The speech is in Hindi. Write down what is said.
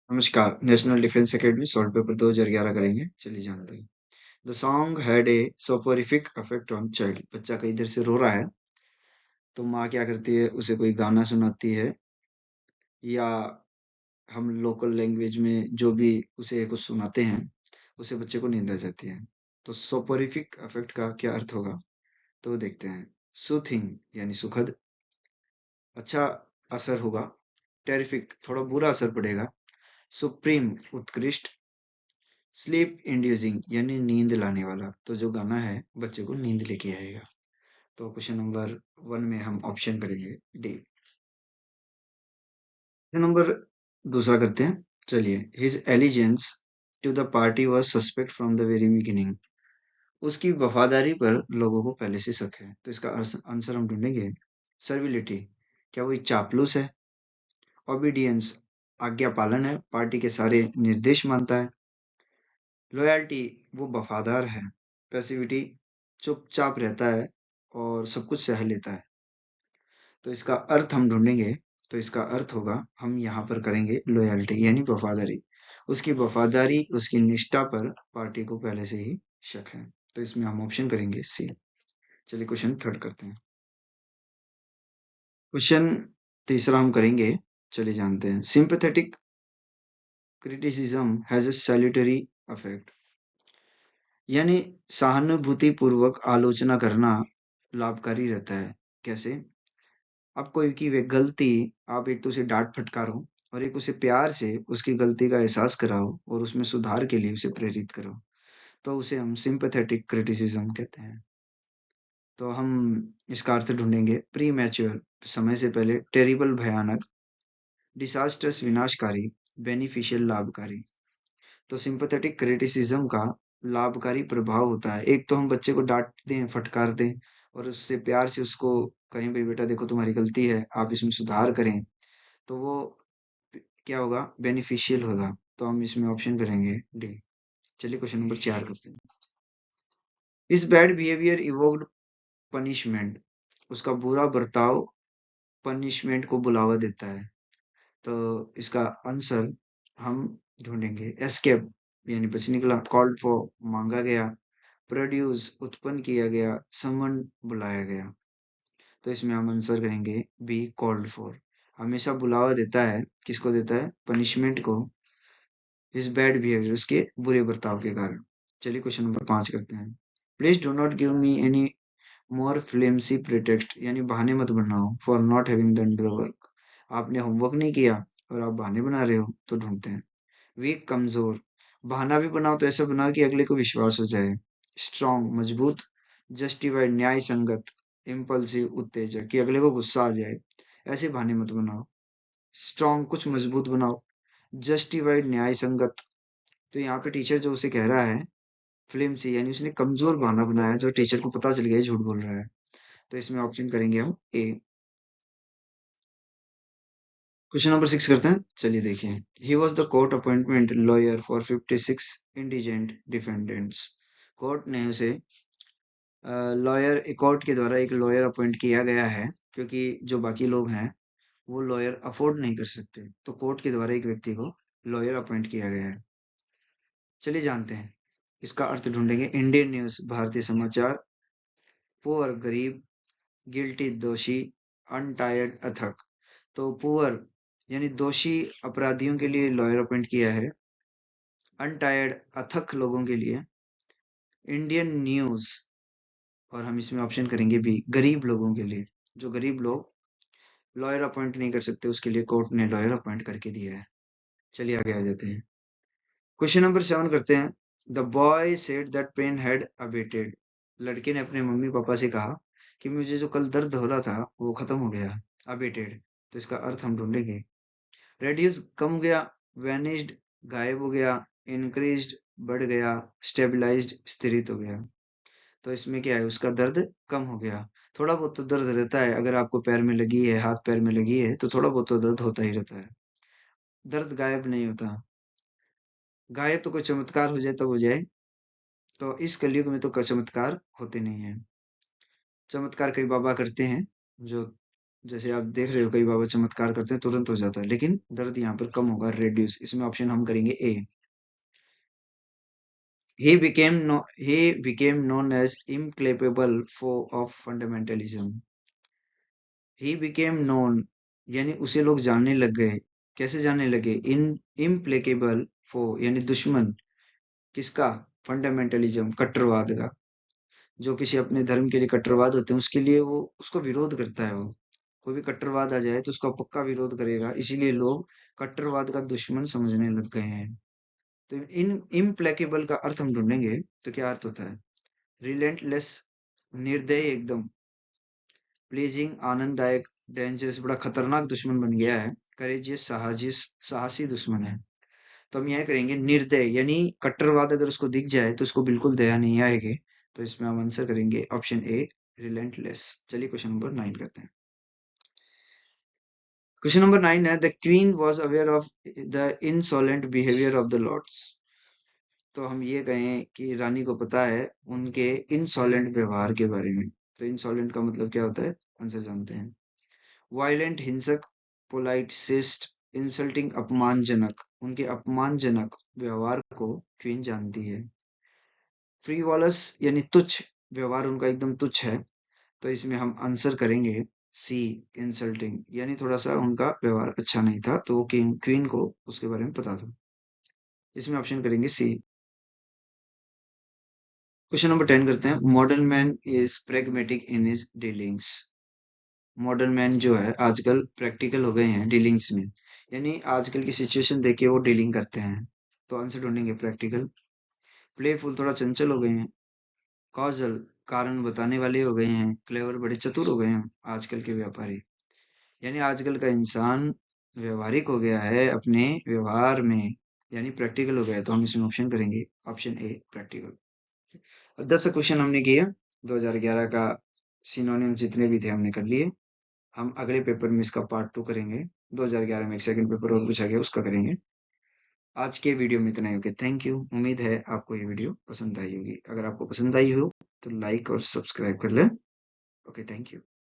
नमस्कार। National Defence Academy solved paper 2011 करेंगे। चलिए जानते हैं। The song had a soporific effect on child. बच्चा कहीं इधर से रो रहा है तो माँ क्या करती है, उसे कोई गाना सुनाती है या हम लोकल लैंग्वेज में जो भी उसे कुछ सुनाते हैं, उसे बच्चे को नींद आ जाती है। तो सोपोरिफिक इफेक्ट का क्या अर्थ होगा, तो देखते हैं। सूथिंग यानी सुखद, अच्छा असर होगा। टेरिफिक थोड़ा बुरा असर पड़ेगा। सुप्रीम उत्कृष्ट। स्लीप इंड्यूसिंग यानी नींद लाने वाला। तो जो गाना है बच्चे को नींद लेके आएगा। तो क्वेश्चन नंबर 1 में हम ऑप्शन करेंगे डी। क्वेश्चन नंबर दूसरा करते हैं। चलिए। His allegiance to the party was suspect from the very beginning. उसकी वफादारी पर लोगों को पहले से शक है। तो इसका आंसर हम ढूंढेंगे सर्विलिटी। क्या वो एक चापलूस है? ओबीडियंस आज्ञा पालन है, पार्टी के सारे निर्देश मानता है। लॉयल्टी वो वफादार है। पैसिविटी चुपचाप रहता है और सब कुछ सह लेता है। तो इसका अर्थ हम ढूंढेंगे। तो इसका अर्थ होगा, हम यहाँ पर करेंगे लॉयल्टी यानी वफादारी। उसकी वफादारी, उसकी निष्ठा पर पार्टी को पहले से ही शक है। तो इसमें हम ऑप्शन करेंगे सी। चलिए क्वेश्चन थर्ड करते हैं। क्वेश्चन तीसरा हम करेंगे। चलिए जानते हैं। Sympathetic criticism has a salutary effect. यानी सहानुभूतिपूर्वक आलोचना करना लाभकारी रहता है। कैसे? आप कोई की वे गलती, आप एक तो उसे डांट फटकारो और एक उसे प्यार से उसकी गलती का एहसास कराओ और उसमें सुधार के लिए उसे प्रेरित करो, तो उसे हम सिंपैथेटिक क्रिटिसिज्म कहते हैं। तो हम इसका अर्थ ढूंढेंगे प्री मैच्योर समय से पहले, टेरिबल भयानक, डिसास्टर्स विनाशकारी, बेनिफिशियल लाभकारी। तो सिंपैथेटिक क्रिटिसिज्म का लाभकारी प्रभाव होता है। एक तो हम बच्चे को डांट दें, फटकार दें और उससे प्यार से उसको कहें भाई बेटा देखो तुम्हारी गलती है, आप इसमें सुधार करें, तो वो क्या होगा, बेनिफिशियल होगा। तो हम इसमें ऑप्शन करेंगे डी। चलिए क्वेश्चन नंबर 4 करते हैं। इस बैड बिहेवियर इवोक्ड पनिशमेंट। उसका बुरा बर्ताव पनिशमेंट को बुलावा देता है। तो इसका आंसर हम ढूंढेंगे एस्केप यानी बच निकला, कॉल्ड फॉर मांगा गया, प्रोड्यूस उत्पन्न किया गया, समन बुलाया गया। तो इसमें हम आंसर करेंगे बी कॉल्ड फॉर। हमेशा बुलावा देता है, किसको देता है? पनिशमेंट को, इस बैड बिहेवियर उसके बुरे बर्ताव के कारण। चलिए क्वेश्चन नंबर 5 करते हैं। Please do not give me any more flimsy pretext. यानी बहाने मत बनाओ for not having done the work. आपने होमवर्क नहीं किया और आप बहाने बना रहे हो, तो ढूंढते हैं। वीक कमजोर, बहाना भी बनाओ तो ऐसा बनाओ कि अगले को विश्वास हो जाए। स्ट्रॉन्ग मजबूत, जस्टिफाइड न्याय संगत, इम्पल्सिव उत्तेजक कि अगले को गुस्सा आ जाए, ऐसे बहाने मत बनाओ। स्ट्रॉन्ग कुछ मजबूत बनाओ, जस्टिफाइड न्याय संगत। तो यहाँ पे टीचर जो उसे कह रहा है फिल्म से, यानी उसने कमजोर बहाना बनाया जो टीचर को पता चल गया है झूठ बोल रहा है। तो इसमें ऑप्शन करेंगे हम ए। क्वेश्चन नंबर 6 करते हैं। चलिए देखिए। He was the court appointment lawyer for 56 indigent defendants. Court ने उसे लॉयर, कोर्ट के द्वारा एक लॉयर अपॉइंट किया गया है, क्योंकि जो बाकी लोग हैं वो लॉयर अफोर्ड नहीं कर सकते, तो कोर्ट के द्वारा एक व्यक्ति को लॉयर अपॉइंट किया गया है। चलिए जानते हैं। इसका अर्थ ढूंढेंगे। इंडियन न्यूज भारतीय समाचार। पुअर गरीब, गिल्टी दोषी, अनटायर्ड अथक। तो पुअर यानी दोषी अपराधियों के लिए लॉयर अपॉइंट किया है। अनटायर्ड अथक लोगों के लिए इंडियन न्यूज। और हम इसमें ऑप्शन करेंगे बी गरीब लोगों के लिए, जो गरीब लोग लॉयर अपॉइंट नहीं कर सकते उसके लिए कोर्ट ने लॉयर अपॉइंट करके दिया है। चलिए आगे आ जाते हैं। क्वेश्चन नंबर 7 करते हैं। The boy said that pain had abetted. लड़के ने अपने मम्मी पापा से कहा कि मुझे जो कल दर्द हो रहा था वो खत्म हो गया। अबेटेड। तो इसका अर्थ हम ढूंढेंगे। रेड्यूस कम हो गया, वैनिश्ड गायब हो गया, इंक्रीज्ड बढ़ गया, स्टेबलाइज्ड स्थिरित हो गया। तो इसमें क्या है, उसका दर्द कम हो गया। थोड़ा बहुत तो दर्द रहता है, अगर आपको पैर में लगी है, हाथ पैर में लगी है, तो थोड़ा बहुत तो दर्द होता ही रहता है। दर्द गायब नहीं होता। गायब तो कोई चमत्कार हो जाए तब हो जाए। तो इस कलयुग में तो कोई चमत्कार होते नहीं है। चमत्कार कई बाबा करते हैं, जो जैसे आप देख रहे हो कई बाबा चमत्कार करते हैं तुरंत हो जाता है, लेकिन दर्द यहाँ पर कम होगा, रेड्यूस। इसमें ऑप्शन हम करेंगे ए। he became known as incapable of fundamentalism. He became known यानी उसे लोग जानने लग गए। कैसे जानने लगे? इन implacable foe यानी दुश्मन किसका? फंडामेंटलिज्म, कट्टरवाद का। जो किसी अपने धर्म के लिए कट्टरवाद होते हैं उसके लिए वो उसको विरोध करता है। वो कोई भी कट्टरवाद आ जाए तो उसका पक्का विरोध करेगा, इसीलिए लोग कट्टरवाद का दुश्मन समझने लग गए हैं। तो इन इम्प्लेकेबल का अर्थ हम ढूंढेंगे तो क्या अर्थ होता है? रिलेंटलेस, निर्दयी एकदम, प्लीजिंग आनंददायक, डेंजरस बड़ा खतरनाक दुश्मन बन गया है, करेजियस साहसी दुश्मन है। तो हम यह करेंगे निर्दय यानी कट्टरवाद अगर उसको दिख जाए तो उसको बिल्कुल दया नहीं आएगी। तो इसमें हम आंसर करेंगे ऑप्शन ए, रिलेंटलेस। चलिए क्वेश्चन नंबर 9 करते हैं। क्वेश्चन नंबर 9 है, the queen was aware of the insolent behaviour of the lords. तो हम ये कहें कि रानी को पता है उनके इंसॉलेंट व्यवहार के बारे में। तो इंसॉलेंट का मतलब क्या होता है? आंसर जानते हैं। वायलेंट, हिंसक, पोलाइट, शिष्ट, इंसल्टिंग, अपमानजनक। उनके अपमानजनक व्यवहार को क्वीन जानती है। फ्रीवॉलस यानी तुच्छ, व्यवहार उनका एकदम तुच्छ है। तो इसमें हम आंसर करेंगे सी, इंसल्टिंग, यानी थोड़ा सा उनका व्यवहार अच्छा नहीं था, तो क्वीन को उसके बारे में पता था। इसमें ऑप्शन करेंगे सी। क्वेश्चन नंबर 10 करते हैं। Modern man is pragmatic in his dealings. Modern man जो है आजकल प्रैक्टिकल हो गए हैं डीलिंग्स में, यानी आजकल की सिचुएशन देख के वो डीलिंग करते हैं। तो आंसर ढूंढेंगे प्रैक्टिकल। प्लेफुल, थोड़ा चंचल हो गए हैं। कॉजल, कारण बताने वाले हो गए हैं। क्लेवर, बड़े चतुर हो गए हैं आजकल के व्यापारी। यानी आजकल का इंसान व्यवहारिक हो गया है अपने व्यवहार में, यानी प्रैक्टिकल हो गया है। तो हम इसमें ऑप्शन करेंगे ऑप्शन ए, प्रैक्टिकल। 10 क्वेश्चन हमने किया 2011 का। सिनोनिम जितने भी थे हमने कर लिए। हम अगले पेपर में इसका पार्ट 2 करेंगे। 2011 में एक सेकंड पेपर और पूछा गया, उसका करेंगे। आज के वीडियो में इतना ही। Okay, thank you. उम्मीद है आपको ये वीडियो पसंद आई होगी। अगर आपको पसंद आई हो तो लाइक और सब्सक्राइब कर लें। Okay, thank you.